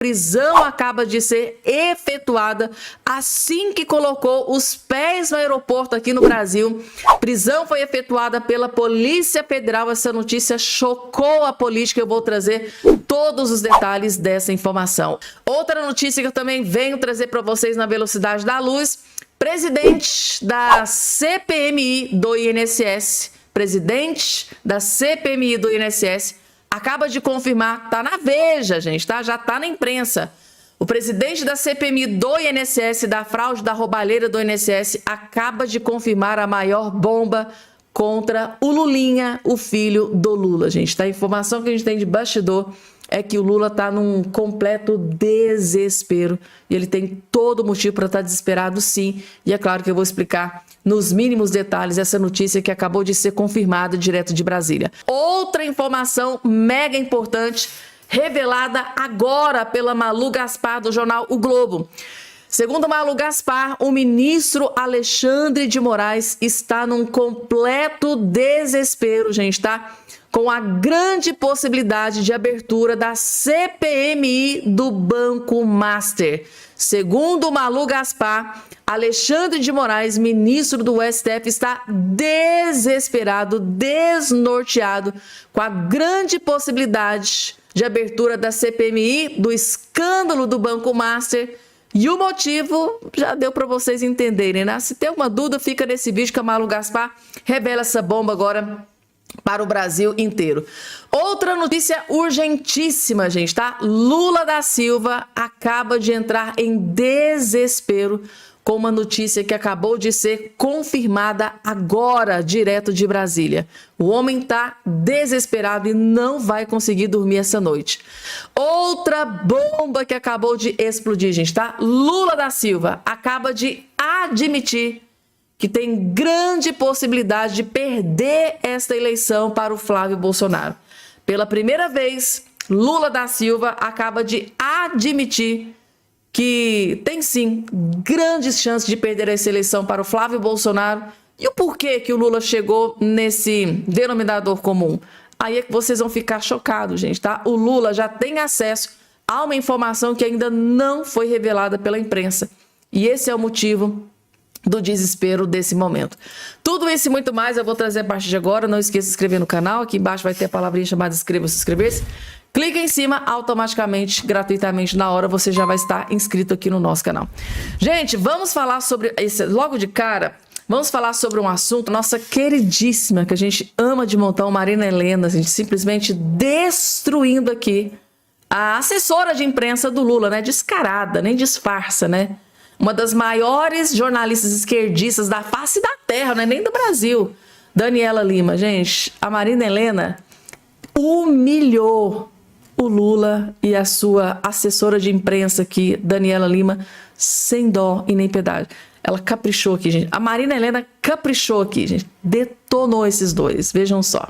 prisão acaba de ser efetuada assim que colocou os pés no aeroporto aqui no Brasil. Prisão foi efetuada pela Polícia Federal. Essa notícia chocou a política. Eu vou trazer todos os detalhes dessa informação. Outra notícia que eu também venho trazer para vocês na velocidade da luz. Presidente da CPMI do INSS, acaba de confirmar, tá na Veja, gente, tá? Já tá na imprensa. O presidente da CPMI do INSS, da fraude, da roubalheira do INSS, acaba de confirmar a maior bomba contra o Lulinha, o filho do Lula, gente, tá? A informação que a gente tem de bastidor é que o Lula tá num completo desespero e ele tem todo motivo para estar desesperado, sim. E é claro que eu vou explicar nos mínimos detalhes essa notícia que acabou de ser confirmada direto de Brasília. Outra informação mega importante revelada agora pela Malu Gaspar do jornal O Globo. Segundo Malu Gaspar, o ministro Alexandre de Moraes está num completo desespero, gente, tá? Com a grande possibilidade de abertura da CPMI do Banco Master. Segundo Malu Gaspar, Alexandre de Moraes, ministro do STF, está desesperado, desnorteado com a grande possibilidade de abertura da CPMI do escândalo do Banco Master. E o motivo já deu para vocês entenderem, né? Se tem alguma dúvida, fica nesse vídeo que a Malu Gaspar revela essa bomba agora para o Brasil inteiro. Outra notícia urgentíssima, gente, tá? Lula da Silva acaba de entrar em desespero com uma notícia que acabou de ser confirmada agora, direto de Brasília. O homem tá desesperado e não vai conseguir dormir essa noite. Outra bomba que acabou de explodir, gente, tá? Lula da Silva acaba de admitir que tem grande possibilidade de perder esta eleição para o Flávio Bolsonaro. Pela primeira vez, Lula da Silva acaba de admitir que tem sim grandes chances de perder essa eleição para o Flávio Bolsonaro. E o porquê que o Lula chegou nesse denominador comum? Aí é que vocês vão ficar chocados, gente, tá? O Lula já tem acesso a uma informação que ainda não foi revelada pela imprensa. E esse é o motivo do desespero desse momento. Tudo isso e muito mais eu vou trazer a partir de agora. Não esqueça de se inscrever no canal. Aqui embaixo vai ter a palavrinha chamada inscreva-se, inscrever-se. Clica em cima, automaticamente, gratuitamente, na hora você já vai estar inscrito aqui no nosso canal. Gente, vamos falar sobre esse, logo de cara, vamos falar sobre um assunto, nossa queridíssima, que a gente ama de montão, Marina Helena, a gente simplesmente destruindo aqui a assessora de imprensa do Lula, né? Descarada, nem disfarça, né? Uma das maiores jornalistas esquerdistas da face da terra, não é nem do Brasil, Daniela Lima. Gente, a Marina Helena humilhou o Lula e a sua assessora de imprensa aqui, Daniela Lima, sem dó e nem piedade. Ela caprichou aqui, gente. A Marina Helena caprichou aqui, gente. Detonou esses dois, vejam só.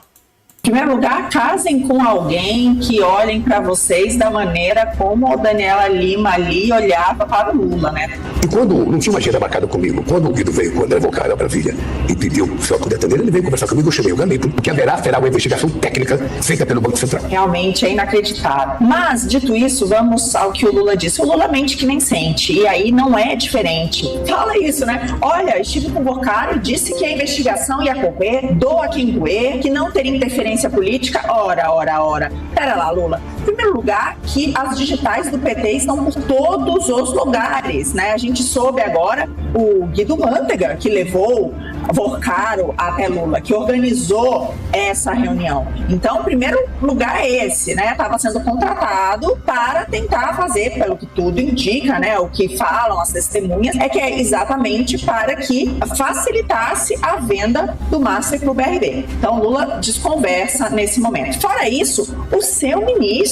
Em primeiro lugar, casem com alguém que olhem para vocês da maneira como a Daniela Lima ali olhava para o Lula, né? E quando não tinha uma agenda marcada comigo, quando o Guido veio, quando levou o cara para Brasília e pediu se eu puder atender, ele veio conversar comigo, eu chamei o Gamito, porque será uma investigação técnica feita pelo Banco Central. Realmente é inacreditável. Mas, dito isso, vamos ao que o Lula disse. O Lula mente que nem sente, e aí não é diferente. Fala isso, né? Olha, estive com o Bocário, disse que a investigação ia correr, doa quem doer, que não teria interferência política. Ora. Pera lá, Lula. Em primeiro lugar, que as digitais do PT estão por todos os lugares, né? A gente soube agora o Guido Mantega, que levou Bocário até Lula, que organizou essa reunião. Então, em primeiro lugar é esse, né? Estava sendo contratado para tentar fazer, pelo que tudo indica, né? O que falam as testemunhas, é que é exatamente para que facilitasse a venda do Master para o BRB. Então, Lula desconversa nesse momento. Fora isso, o seu ministro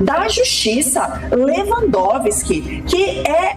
da Justiça, Lewandowski, que é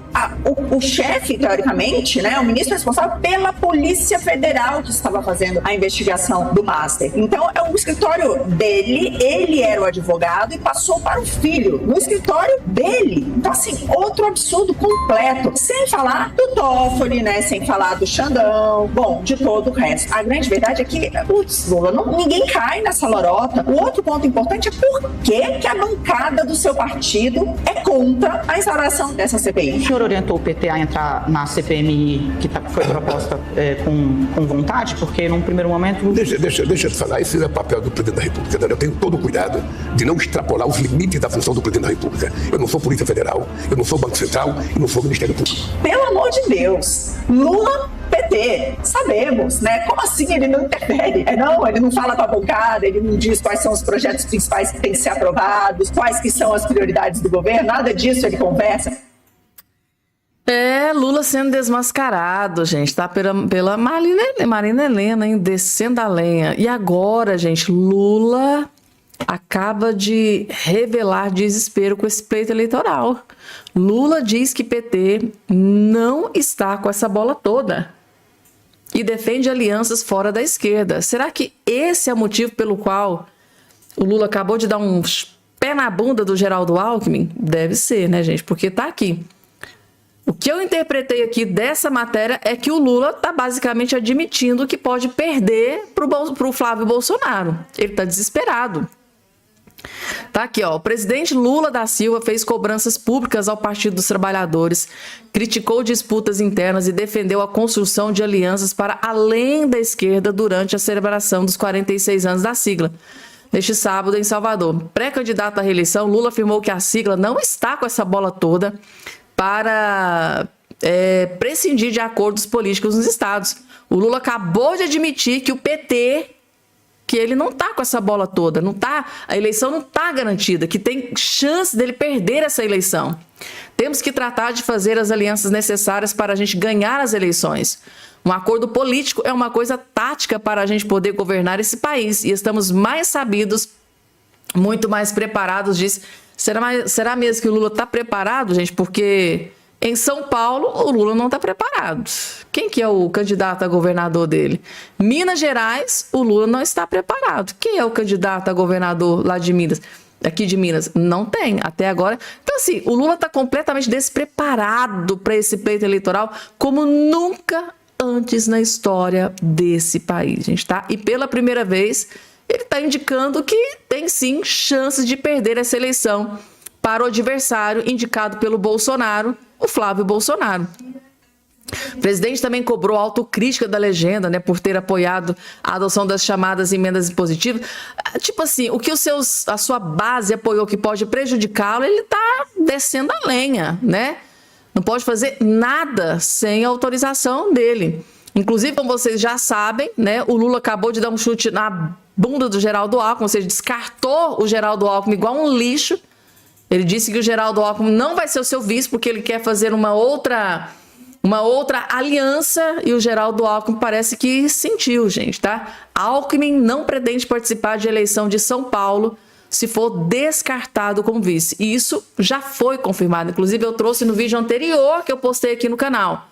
o chefe, teoricamente, né? O ministro responsável pela Polícia Federal que estava fazendo a investigação do Master. Então, é um escritório dele, ele era o advogado e passou para o filho, no escritório dele. Então, assim, outro absurdo completo. Sem falar do Toffoli, né? Sem falar do Xandão, bom, de todo o resto. A grande verdade é que, putz, Lula, ninguém cai nessa lorota. O outro ponto importante é por que a bancada do seu partido é contra a instauração dessa O CPI. senhor orientou o PT a entrar na CPMI que foi proposta com vontade? Porque num primeiro momento... Deixa eu te falar, esse é o papel do presidente da República. Eu tenho todo o cuidado de não extrapolar os limites da função do presidente da República. Eu não sou Polícia Federal, eu não sou Banco Central e não sou Ministério Público. Pelo amor de Deus, Lula, PT, sabemos, né? Como assim ele não interfere? Ele não fala com a bancada, ele não diz quais são os projetos principais que têm que ser aprovados, quais que são as prioridades do governo, nada disso ele conversa. Lula sendo desmascarado, gente, tá? Pela Marina Helena, hein? Descendo a lenha. E agora, gente, Lula acaba de revelar desespero com esse pleito eleitoral. Lula diz que PT não está com essa bola toda e defende alianças fora da esquerda. Será que esse é o motivo pelo qual o Lula acabou de dar um pé na bunda do Geraldo Alckmin? Deve ser, né, gente? Porque tá aqui. O que eu interpretei aqui dessa matéria é que o Lula está basicamente admitindo que pode perder para o Flávio Bolsonaro. Ele está desesperado. Tá aqui, ó. O presidente Lula da Silva fez cobranças públicas ao Partido dos Trabalhadores, criticou disputas internas e defendeu a construção de alianças para além da esquerda durante a celebração dos 46 anos da sigla. Neste sábado, em Salvador. Pré-candidato à reeleição, Lula afirmou que a sigla não está com essa bola toda para prescindir de acordos políticos nos estados. O Lula acabou de admitir que o PT, que ele não está com essa bola toda, a eleição não está garantida, que tem chance dele perder essa eleição. Temos que tratar de fazer as alianças necessárias para a gente ganhar as eleições. Um acordo político é uma coisa tática para a gente poder governar esse país e estamos mais sabidos, muito mais preparados, disse. Será mesmo que o Lula está preparado, gente? Porque em São Paulo o Lula não está preparado. Quem que é o candidato a governador dele? Minas Gerais, o Lula não está preparado. Quem é o candidato a governador lá de Minas? Aqui de Minas? Não tem, até agora. Então, assim, o Lula está completamente despreparado para esse pleito eleitoral como nunca antes na história desse país, gente, tá? E pela primeira vez, ele está indicando que tem sim chances de perder essa eleição para o adversário indicado pelo Bolsonaro, o Flávio Bolsonaro. O presidente também cobrou autocrítica da legenda, né, por ter apoiado a adoção das chamadas emendas impositivas. Tipo assim, o que a sua base apoiou que pode prejudicá-lo, ele está descendo a lenha, né? Não pode fazer nada sem a autorização dele. Inclusive, como vocês já sabem, né, o Lula acabou de dar um chute na bunda do Geraldo Alckmin, ou seja, descartou o Geraldo Alckmin igual um lixo. Ele disse que o Geraldo Alckmin não vai ser o seu vice porque ele quer fazer uma outra aliança e o Geraldo Alckmin parece que sentiu, gente, tá? Alckmin não pretende participar de eleição de São Paulo se for descartado como vice. E isso já foi confirmado. Inclusive, eu trouxe no vídeo anterior que eu postei aqui no canal.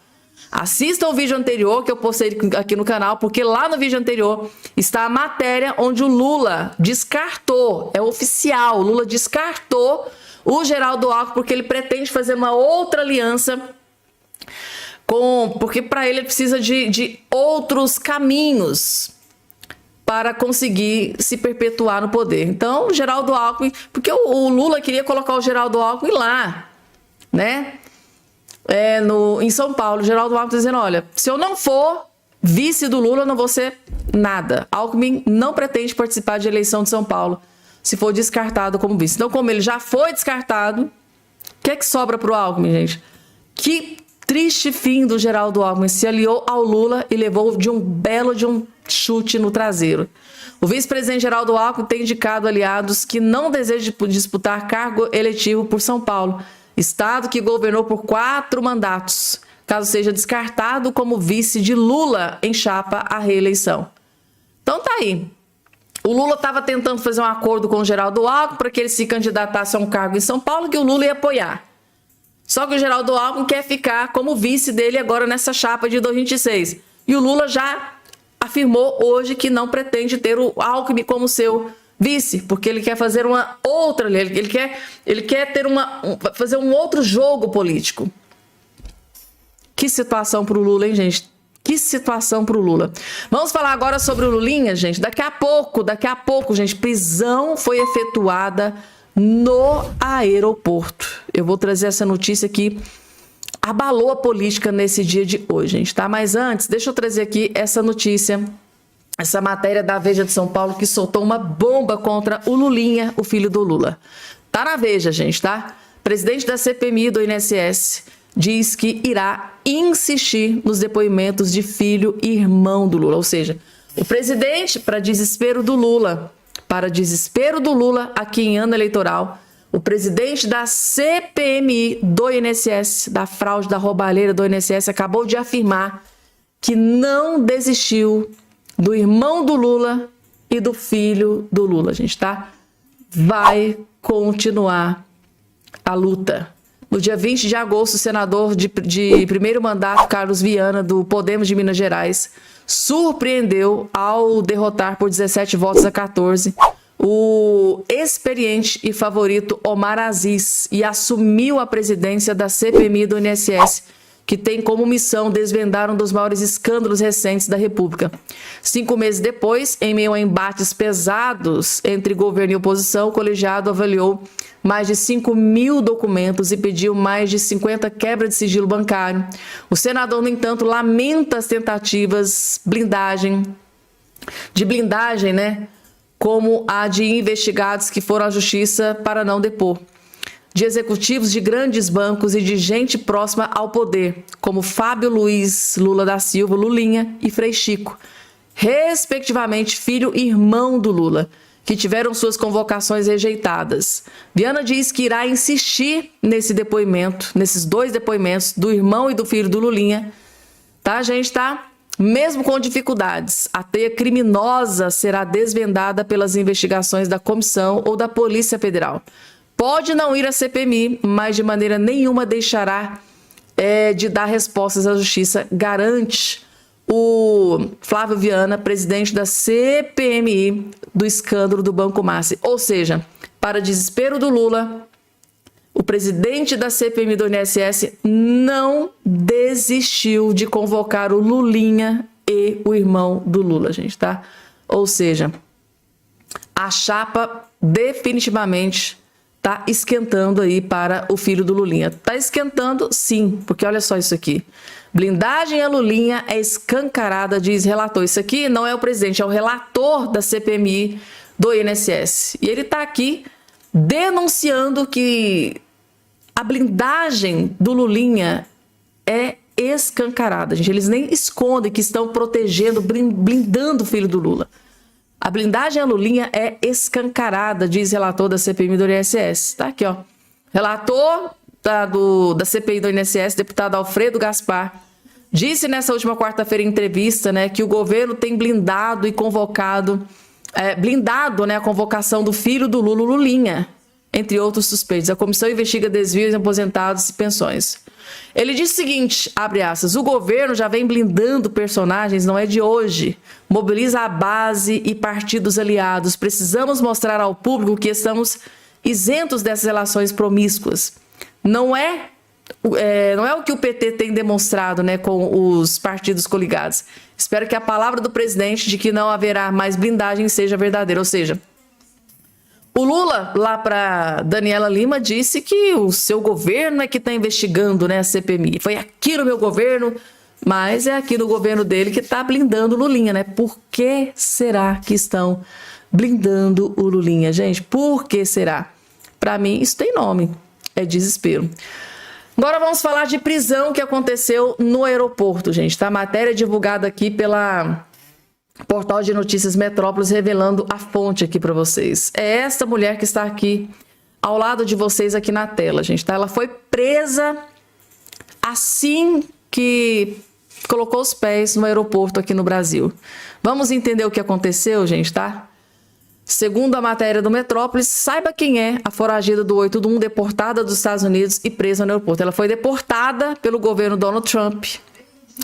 Assistam o vídeo anterior que eu postei aqui no canal, porque lá no vídeo anterior está a matéria onde o Lula descartou, é oficial, o Lula descartou o Geraldo Alckmin porque ele pretende fazer uma outra aliança porque para ele precisa de outros caminhos para conseguir se perpetuar no poder. Então, o Geraldo Alckmin, porque o Lula queria colocar o Geraldo Alckmin lá, né? Em São Paulo, o Geraldo Alckmin dizendo, olha, se eu não for vice do Lula, eu não vou ser nada. Alckmin não pretende participar de eleição de São Paulo se for descartado como vice. Então, como ele já foi descartado, o que é que sobra para o Alckmin, gente? Que triste fim do Geraldo Alckmin. Se aliou ao Lula e levou de um chute no traseiro. O vice-presidente Geraldo Alckmin tem indicado aliados que não desejam disputar cargo eletivo por São Paulo, estado que governou por 4 mandatos, caso seja descartado como vice de Lula em chapa à reeleição. Então tá aí. O Lula estava tentando fazer um acordo com o Geraldo Alckmin para que ele se candidatasse a um cargo em São Paulo que o Lula ia apoiar. Só que o Geraldo Alckmin quer ficar como vice dele agora nessa chapa de 2026. E o Lula já afirmou hoje que não pretende ter o Alckmin como seu vice, porque ele quer fazer uma outra, ele quer ter fazer um outro jogo político. Que situação para o Lula, hein, gente? Que situação para o Lula. Vamos falar agora sobre o Lulinha, gente. Daqui a pouco, gente, prisão foi efetuada no aeroporto. Eu vou trazer essa notícia que abalou a política nesse dia de hoje, gente, tá? Mas antes, deixa eu trazer aqui essa notícia, essa matéria da Veja de São Paulo que soltou uma bomba contra o Lulinha, o filho do Lula. Tá na Veja, gente, tá? Presidente da CPMI do INSS diz que irá insistir nos depoimentos de filho e irmão do Lula. Ou seja, o presidente, para desespero do Lula, aqui em ano eleitoral, o presidente da CPMI do INSS, da fraude, da roubalheira do INSS, acabou de afirmar que não desistiu do irmão do Lula e do filho do Lula, gente, tá? Vai continuar a luta. No dia 20 de agosto, o senador de primeiro mandato, Carlos Viana, do Podemos de Minas Gerais, surpreendeu ao derrotar por 17 votos a 14 o experiente e favorito Omar Aziz e assumiu a presidência da CPMI do INSS, que tem como missão desvendar um dos maiores escândalos recentes da República. 5 meses depois, em meio a embates pesados entre governo e oposição, o colegiado avaliou mais de 5.000 documentos e pediu mais de 50 quebras de sigilo bancário. O senador, no entanto, lamenta as tentativas de blindagem, né, como a de investigados que foram à justiça para não depor, de executivos de grandes bancos e de gente próxima ao poder, como Fábio Luiz Lula da Silva, Lulinha e Frei Chico, respectivamente filho e irmão do Lula, que tiveram suas convocações rejeitadas. Viana diz que irá insistir nesse depoimento, nesses 2 depoimentos do irmão e do filho do Lulinha, tá, gente, tá? Mesmo com dificuldades, a teia criminosa será desvendada pelas investigações da comissão ou da Polícia Federal. Pode não ir à CPMI, mas de maneira nenhuma deixará de dar respostas à justiça, garante o Flávio Viana, presidente da CPMI do escândalo do Banco Master. Ou seja, para desespero do Lula, o presidente da CPMI do INSS não desistiu de convocar o Lulinha e o irmão do Lula, gente, tá? Ou seja, a chapa definitivamente tá esquentando aí para o filho do Lulinha. Tá esquentando, sim, porque olha só isso aqui. Blindagem a Lulinha é escancarada, diz relator. Isso aqui não é o presidente, é o relator da CPMI do INSS. E ele tá aqui denunciando que a blindagem do Lulinha é escancarada, gente. Eles nem escondem que estão protegendo, blindando o filho do Lula. A blindagem a Lulinha é escancarada, diz relator da CPMI do INSS. Tá aqui, ó. Relator da CPI do INSS, deputado Alfredo Gaspar, disse nessa última quarta-feira em entrevista, né, que o governo tem blindado e convocado, né, a convocação do filho do Lula, Lulinha, entre outros suspeitos. A comissão investiga desvios em aposentados e pensões. Ele disse o seguinte, abre aspas, o governo já vem blindando personagens, não é de hoje. Mobiliza a base e partidos aliados. Precisamos mostrar ao público que estamos isentos dessas relações promíscuas. Não é o que o PT tem demonstrado, né, com os partidos coligados. Espero que a palavra do presidente de que não haverá mais blindagem seja verdadeira. Ou seja, o Lula, lá para Daniela Lima, disse que o seu governo é que está investigando, né, a CPMI. Foi aqui no meu governo, mas é aqui no governo dele que está blindando o Lulinha, né? Por que será que estão blindando o Lulinha, gente? Por que será? Para mim, isso tem nome. É desespero. Agora vamos falar de prisão que aconteceu no aeroporto, gente. Tá? Matéria divulgada aqui pela Portal de Notícias Metrópolis, revelando a fonte aqui para vocês. É essa mulher que está aqui ao lado de vocês aqui na tela, gente. Tá? Ela foi presa assim que colocou os pés no aeroporto aqui no Brasil. Vamos entender o que aconteceu, gente, tá? Segundo a matéria do Metrópolis, saiba quem é a foragida do 8 do 1, deportada dos Estados Unidos e presa no aeroporto. Ela foi deportada pelo governo Donald Trump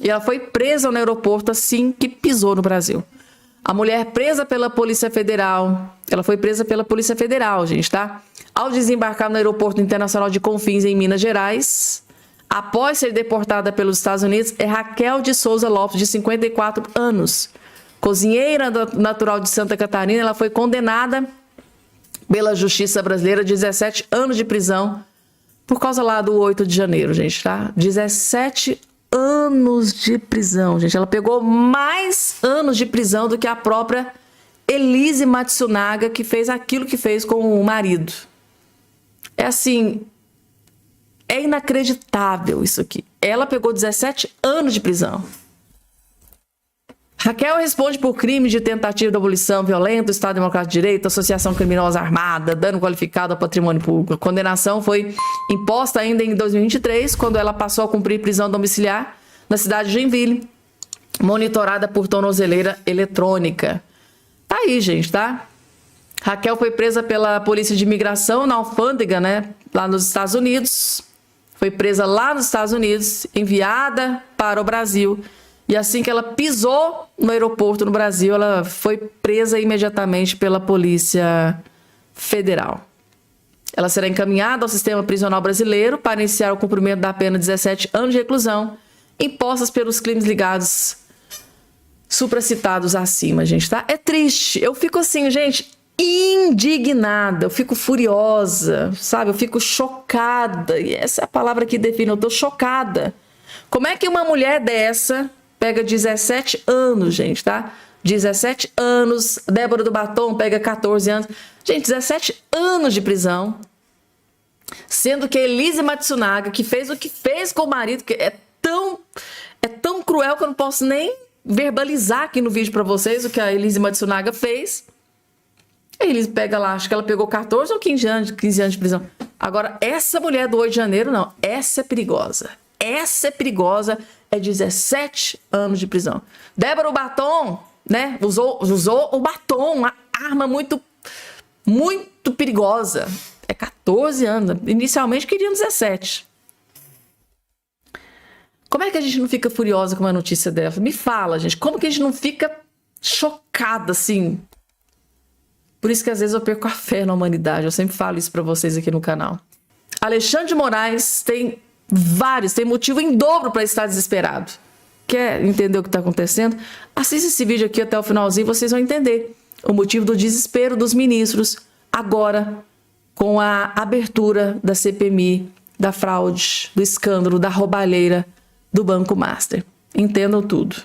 e ela foi presa no aeroporto assim que pisou no Brasil. A mulher presa pela Polícia Federal, ela foi presa pela Polícia Federal, gente, tá? Ao desembarcar no Aeroporto Internacional de Confins, em Minas Gerais, após ser deportada pelos Estados Unidos, é Raquel de Souza Lopes, de 54 anos. Cozinheira natural de Santa Catarina, ela foi condenada pela justiça brasileira, 17 anos de prisão por causa lá do 8 de janeiro, gente, tá? 17 anos de prisão, gente. Ela pegou mais anos de prisão do que a própria Elise Matsunaga, que fez aquilo que fez com o marido. É assim, é inacreditável isso aqui. Ela pegou 17 anos de prisão. Raquel responde por crime de tentativa de abolição violenta do Estado Democrático de Direito, associação criminosa armada, dano qualificado ao patrimônio público. A condenação foi imposta ainda em 2023, quando ela passou a cumprir prisão domiciliar na cidade de Joinville, monitorada por tornozeleira eletrônica. Tá aí, gente, tá? Raquel foi presa pela Polícia de Imigração na alfândega, né, lá nos Estados Unidos. Foi presa lá nos Estados Unidos, enviada para o Brasil. E assim que ela pisou no aeroporto no Brasil, ela foi presa imediatamente pela Polícia Federal. Ela será encaminhada ao sistema prisional brasileiro para iniciar o cumprimento da pena de 17 anos de reclusão, impostas pelos crimes ligados supracitados acima, gente, tá? É triste. Eu fico assim, gente, indignada, eu fico furiosa, sabe? Eu fico chocada. E essa é a palavra que define, eu tô chocada. Como é que uma mulher dessa pega 17 anos, gente, tá? 17 anos. Débora do Batom pega 14 anos. Gente, 17 anos de prisão. Sendo que a Elise Matsunaga, que fez o que fez com o marido, que é tão cruel que eu não posso nem verbalizar aqui no vídeo pra vocês o que a Elise Matsunaga fez. A Elise pega lá, acho que ela pegou 14 ou 15 anos de prisão. Agora, essa mulher do 8 de janeiro, não. Essa é perigosa. Essa é perigosa, é 17 anos de prisão. Débora, o batom, né? Usou o batom, uma arma muito perigosa. É 14 anos. Inicialmente queriam 17. Como é que a gente não fica furiosa com uma notícia dessa? Me fala, gente. Como que a gente não fica chocada, assim? Por isso que às vezes eu perco a fé na humanidade. Eu sempre falo isso pra vocês aqui no canal. Alexandre de Moraes tem motivo em dobro para estar desesperado. Quer entender o que está acontecendo? Assista esse vídeo aqui até o finalzinho, vocês vão entender o motivo do desespero dos ministros agora com a abertura da CPMI, da fraude, do escândalo, da roubalheira do Banco Master. Entendam tudo.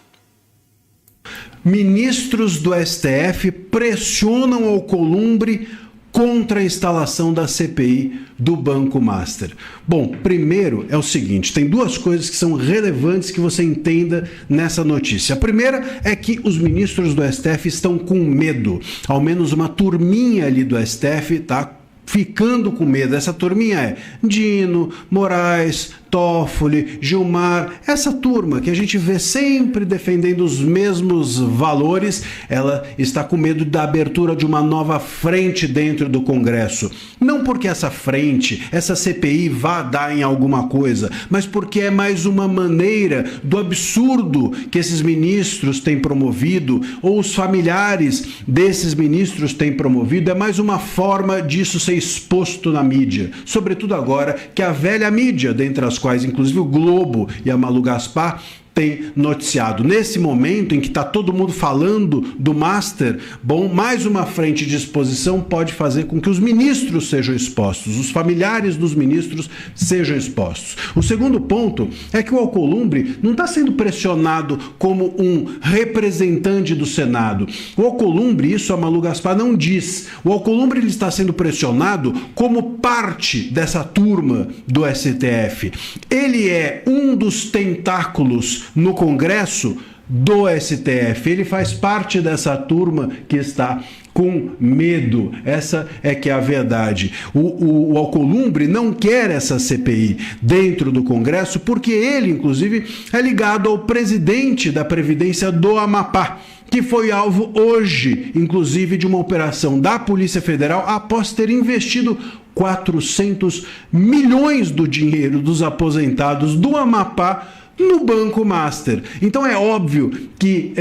Ministros do STF pressionam Alcolumbre contra a instalação da CPI do Banco Master. Bom, primeiro é o seguinte, tem duas coisas que são relevantes que você entenda nessa notícia. A primeira é que os ministros do STF estão com medo, ao menos uma turminha ali do STF tá ficando com medo. Essa turminha é Dino, Moraes, Toffoli, Gilmar, essa turma que a gente vê sempre defendendo os mesmos valores, ela está com medo da abertura de uma nova frente dentro do Congresso. Não porque essa frente, essa CPI vá dar em alguma coisa, mas porque é mais uma maneira do absurdo que esses ministros têm promovido, ou os familiares desses ministros têm promovido, é mais uma forma disso ser exposto na mídia, sobretudo agora que a velha mídia, dentre as quais inclusive o Globo e a Malu Gaspar, tem noticiado. Nesse momento em que está todo mundo falando do Master, bom, mais uma frente de exposição pode fazer com que os ministros sejam expostos, os familiares dos ministros sejam expostos. O segundo ponto é que o Alcolumbre não está sendo pressionado como um representante do Senado. O Alcolumbre, isso a Malu Gaspar não diz, o Alcolumbre ele está sendo pressionado como parte dessa turma do STF. Ele é um dos tentáculos no Congresso do STF. Ele faz parte dessa turma que está com medo. Essa é que é a verdade. O Alcolumbre não quer essa CPI dentro do Congresso porque ele, inclusive, é ligado ao presidente da Previdência do Amapá, que foi alvo hoje, inclusive, de uma operação da Polícia Federal após ter investido 400 milhões do dinheiro dos aposentados do Amapá no Banco Master. Então é óbvio que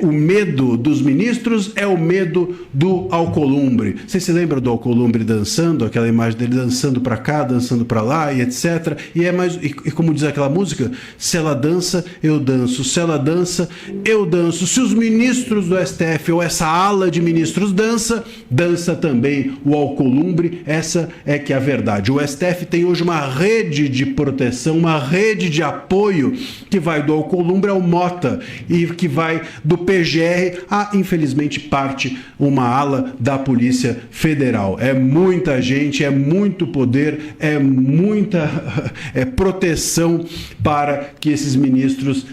o medo dos ministros é o medo do Alcolumbre. Você se lembra do Alcolumbre dançando, aquela imagem dele dançando para cá, dançando para lá e etc. E como diz aquela música, se ela dança, eu danço. Se ela dança, eu danço. Se os ministros do STF ou essa ala de ministros dança também o Alcolumbre. Essa é que é a verdade. O STF tem hoje uma rede de proteção, uma rede de apoio que vai do Alcolumbre ao Mota e que vai do PGR a, infelizmente, uma ala da Polícia Federal. É muita gente, é muito poder, é muita proteção para que esses ministros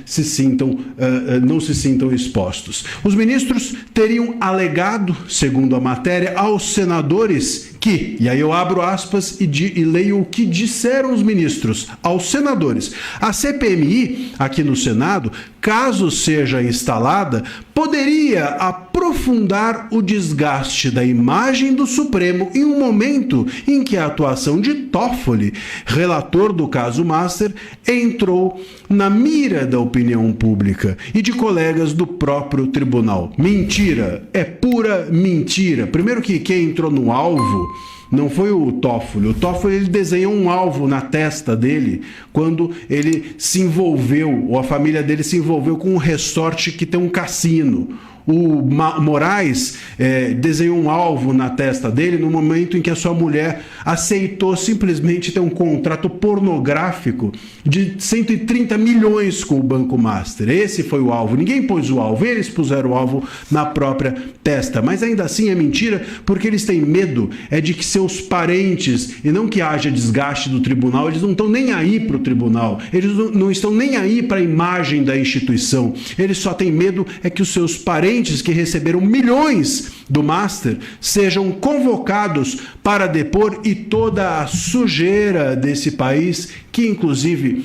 não se sintam expostos. Os ministros teriam alegado, segundo a matéria, aos senadores que, e aí eu abro aspas e leio o que disseram os ministros aos senadores. A CPMI, aqui no Senado, caso seja instalada, poderia aprofundar o desgaste da imagem do Supremo em um momento em que a atuação de Toffoli, relator do caso Master, entrou na mira da opinião pública e de colegas do próprio tribunal. Mentira, é pura mentira. Primeiro que quem entrou no alvo não foi o Toffoli. O Toffoli, ele desenhou um alvo na testa dele quando ele se envolveu, ou a família dele se envolveu com um resort que tem um cassino. O Moraes desenhou um alvo na testa dele no momento em que a sua mulher aceitou simplesmente ter um contrato pornográfico de 130 milhões com o Banco Master. Esse foi o alvo. Ninguém pôs o alvo, eles puseram o alvo na própria testa. Mas ainda assim é mentira, porque eles têm medo de que seus parentes, e não que haja desgaste do tribunal, eles não estão nem aí para o tribunal, eles não estão nem aí para a imagem da instituição. Eles só têm medo que os seus parentes que receberam milhões do Master sejam convocados para depor e toda a sujeira desse país, que inclusive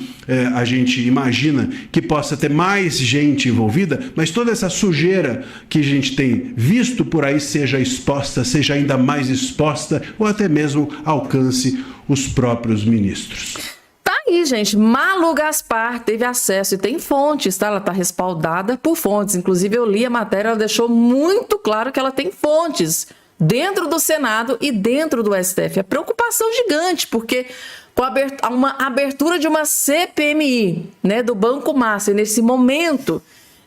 a gente imagina que possa ter mais gente envolvida, mas toda essa sujeira que a gente tem visto por aí seja exposta, seja ainda mais exposta ou até mesmo alcance os próprios ministros. Aí, gente, Malu Gaspar teve acesso e tem fontes, tá? Ela tá respaldada por fontes. Inclusive, eu li a matéria, ela deixou muito claro que ela tem fontes dentro do Senado e dentro do STF. É preocupação gigante, porque com uma abertura de uma CPMI, né, do Banco Master, nesse momento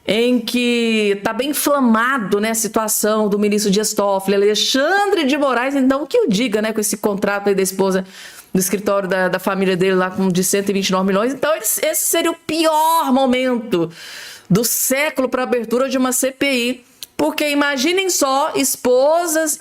em que tá bem inflamado, né, a situação do ministro Dias Toffoli, Alexandre de Moraes, então, o que eu diga, né, com esse contrato aí da esposa do escritório da família dele lá de 129 milhões. Então, esse seria o pior momento do século para a abertura de uma CPI. Porque imaginem só esposas,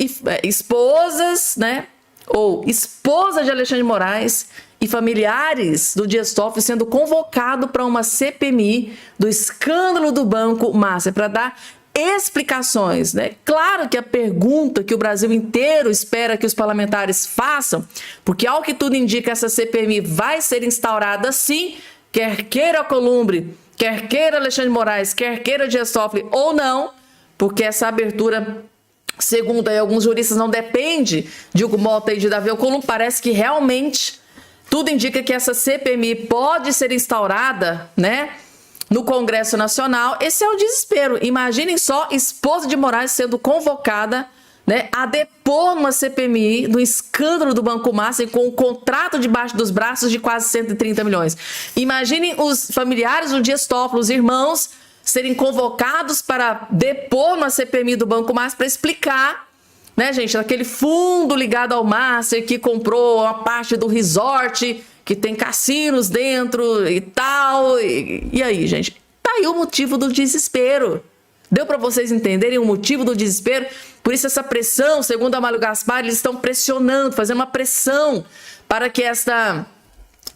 né? Ou esposa de Alexandre de Moraes e familiares do Dias Toffoli sendo convocado para uma CPMI do escândalo do Banco Master para dar explicações, né? Claro que a pergunta que o Brasil inteiro espera que os parlamentares façam, porque ao que tudo indica essa CPMI vai ser instaurada sim, quer queira Alcolumbre, quer queira Alexandre de Moraes, quer queira Dias Toffoli ou não, porque essa abertura, segundo aí alguns juristas, não depende de Hugo Mota e de Davi Alcolumbre. Parece que realmente tudo indica que essa CPMI pode ser instaurada, né, no Congresso Nacional. Esse é o desespero. Imaginem só, esposa de Moraes sendo convocada, né, a depor numa CPMI do escândalo do Banco Master com um contrato debaixo dos braços de quase 130 milhões. Imaginem os familiares do Dias Toffoli, os irmãos, serem convocados para depor numa CPMI do Banco Master para explicar, né, gente, aquele fundo ligado ao Master que comprou uma parte do resort que tem cassinos dentro e tal. E aí, gente? Tá aí o motivo do desespero. Deu para vocês entenderem o motivo do desespero? Por isso essa pressão, segundo a Malu Gaspar, eles estão pressionando, fazendo uma pressão para que esta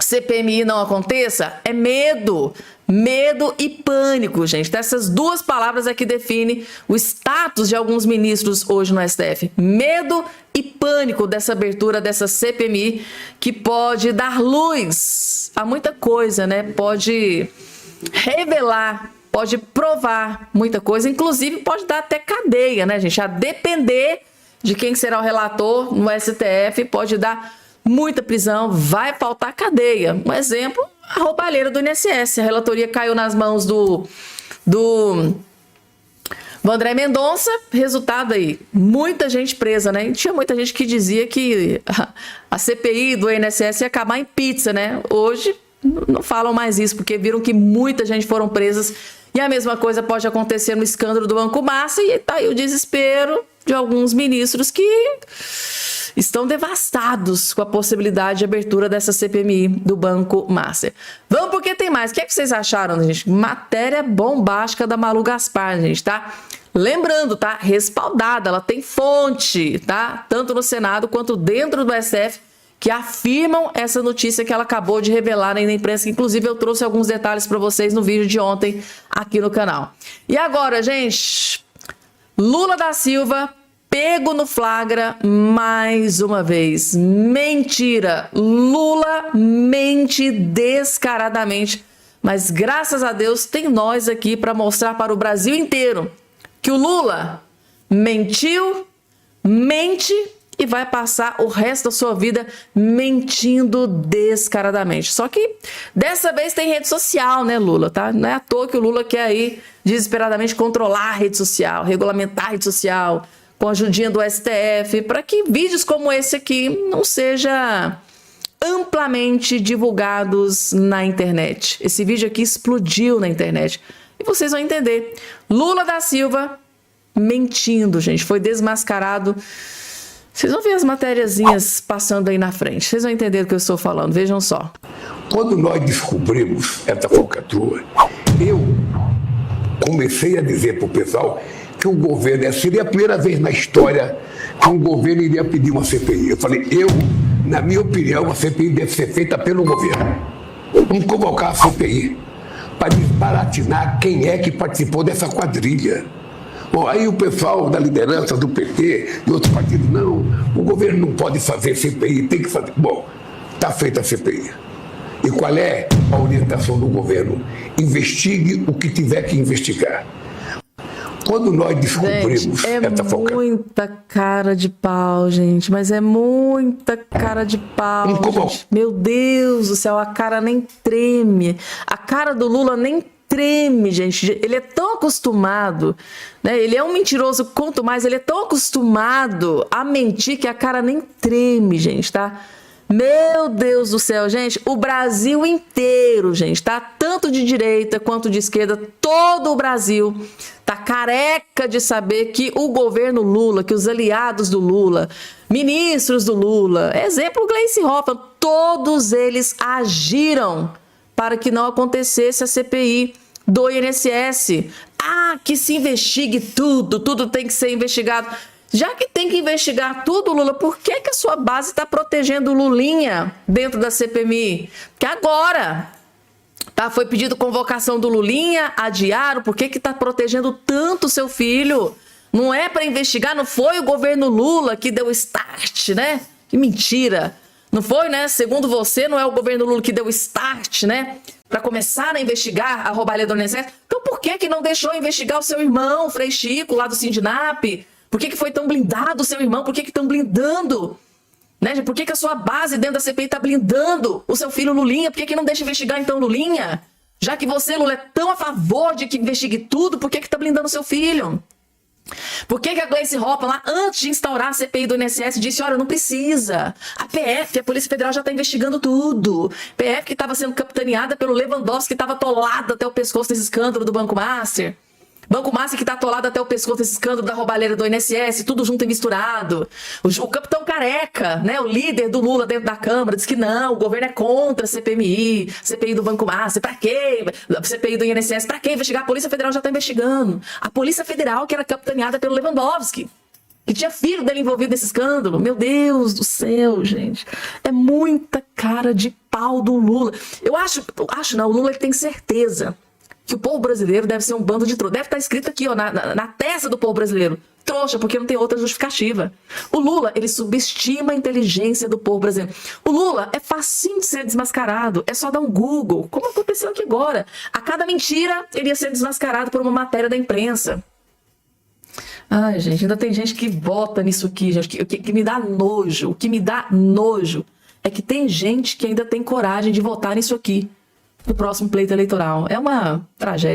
CPMI não aconteça. É medo. Medo e pânico, gente. Essas duas palavras é que definem o status de alguns ministros hoje no STF. Medo e pânico dessa abertura dessa CPMI, que pode dar luz a muita coisa, né? Pode revelar, pode provar muita coisa, inclusive pode dar até cadeia, né, gente? A depender de quem será o relator no STF, pode dar muita prisão, vai faltar cadeia. Um exemplo a roubalheira do INSS. A relatoria caiu nas mãos do André Mendonça, resultado aí, muita gente presa, né? E tinha muita gente que dizia que a CPI do INSS ia acabar em pizza, né? Hoje não falam mais isso, porque viram que muita gente foram presas. E a mesma coisa pode acontecer no escândalo do Banco Master, e tá aí o desespero de alguns ministros que estão devastados com a possibilidade de abertura dessa CPMI do Banco Master. Vamos porque tem mais. O que é que vocês acharam, gente? Matéria bombástica da Malu Gaspar, gente, tá? Lembrando, tá? Respaldada, ela tem fonte, tá? Tanto no Senado quanto dentro do STF, que afirmam essa notícia que ela acabou de revelar aí na imprensa. Inclusive, eu trouxe alguns detalhes para vocês no vídeo de ontem aqui no canal. E agora, gente, Lula da Silva pego no flagra mais uma vez. Mentira. Lula mente descaradamente. Mas graças a Deus tem nós aqui para mostrar para o Brasil inteiro que o Lula mentiu, mente e vai passar o resto da sua vida mentindo descaradamente. Só que dessa vez tem rede social, né, Lula? Tá? Não é à toa que o Lula quer aí desesperadamente controlar a rede social, regulamentar a rede social, com a ajudinha do STF, para que vídeos como esse aqui não sejam amplamente divulgados na internet. Esse vídeo aqui explodiu na internet. E vocês vão entender. Lula da Silva mentindo, gente. Foi desmascarado. Vocês vão ver as matériazinhas passando aí na frente. Vocês vão entender do que eu estou falando. Vejam só. Quando nós descobrimos essa falcatrua, eu comecei a dizer para o pessoal que o governo, seria a primeira vez na história que um governo iria pedir uma CPI. Eu falei, na minha opinião, a CPI deve ser feita pelo governo. Vamos convocar a CPI para desbaratinar quem é que participou dessa quadrilha. Bom, aí o pessoal da liderança do PT, de outros partidos, não, o governo não pode fazer CPI, tem que fazer. Bom, está feita a CPI. E qual é a orientação do governo? Investigue o que tiver que investigar. Quando nós descobrimos essa falcatrua... É muita cara de pau, gente, mas é muita cara de pau, gente. Meu Deus do céu, a cara nem treme. A cara do Lula nem treme, gente. Ele é tão acostumado, né? Ele é um mentiroso, quanto mais, ele é tão acostumado a mentir que a cara nem treme, gente, tá? Meu Deus do céu, gente, o Brasil inteiro, gente, tá? Tanto de direita quanto de esquerda, todo o Brasil tá careca de saber que o governo Lula, que os aliados do Lula, ministros do Lula, exemplo Gleice Hoffmann, todos eles agiram para que não acontecesse a CPI do INSS. Ah, que se investigue tudo, tudo tem que ser investigado. Já que tem que investigar tudo, Lula, por que a sua base está protegendo o Lulinha dentro da CPMI? Porque agora, tá, foi pedido convocação do Lulinha, adiaram, por que está protegendo tanto o seu filho? Não é para investigar, não foi o governo Lula que deu start, né? Que mentira. Não foi, né? Segundo você, não é o governo Lula que deu start, né? Para começar a investigar a roubalheira do INSS. Então por que não deixou investigar o seu irmão, Frei Chico, lá do Sindinap? Por que foi tão blindado o seu irmão? Por que estão blindando? Né? Por que a sua base dentro da CPI está blindando o seu filho Lulinha? Por que não deixa investigar então Lulinha? Já que você, Lula, é tão a favor de que investigue tudo, por que está blindando o seu filho? Por que a Gleice Hoffmann, lá antes de instaurar a CPI do INSS, disse, olha, não precisa. A PF, a Polícia Federal, já está investigando tudo. PF que estava sendo capitaneada pelo Lewandowski, que estava atolado até o pescoço desse escândalo do Banco Master. Banco Master que está atolado até o pescoço desse escândalo da roubalheira do INSS, tudo junto e misturado. O capitão Careca, né, o líder do Lula dentro da Câmara, disse que não, o governo é contra a CPI do Banco Master. Para quê? CPI do INSS, para quê investigar? A Polícia Federal já está investigando. A Polícia Federal que era capitaneada pelo Lewandowski, que tinha filho dele envolvido nesse escândalo. Meu Deus do céu, gente. É muita cara de pau do Lula. Eu acho não, o Lula ele tem certeza que o povo brasileiro deve ser um bando de trouxa. Deve estar escrito aqui, ó, na testa do povo brasileiro. Trouxa, porque não tem outra justificativa. O Lula, ele subestima a inteligência do povo brasileiro. O Lula é facinho de ser desmascarado. É só dar um Google, como aconteceu aqui agora. A cada mentira, ele ia ser desmascarado por uma matéria da imprensa. Ai, gente, ainda tem gente que vota nisso aqui, gente, que me dá nojo. O que me dá nojo é que tem gente que ainda tem coragem de votar nisso aqui. do próximo pleito eleitoral. É uma tragédia.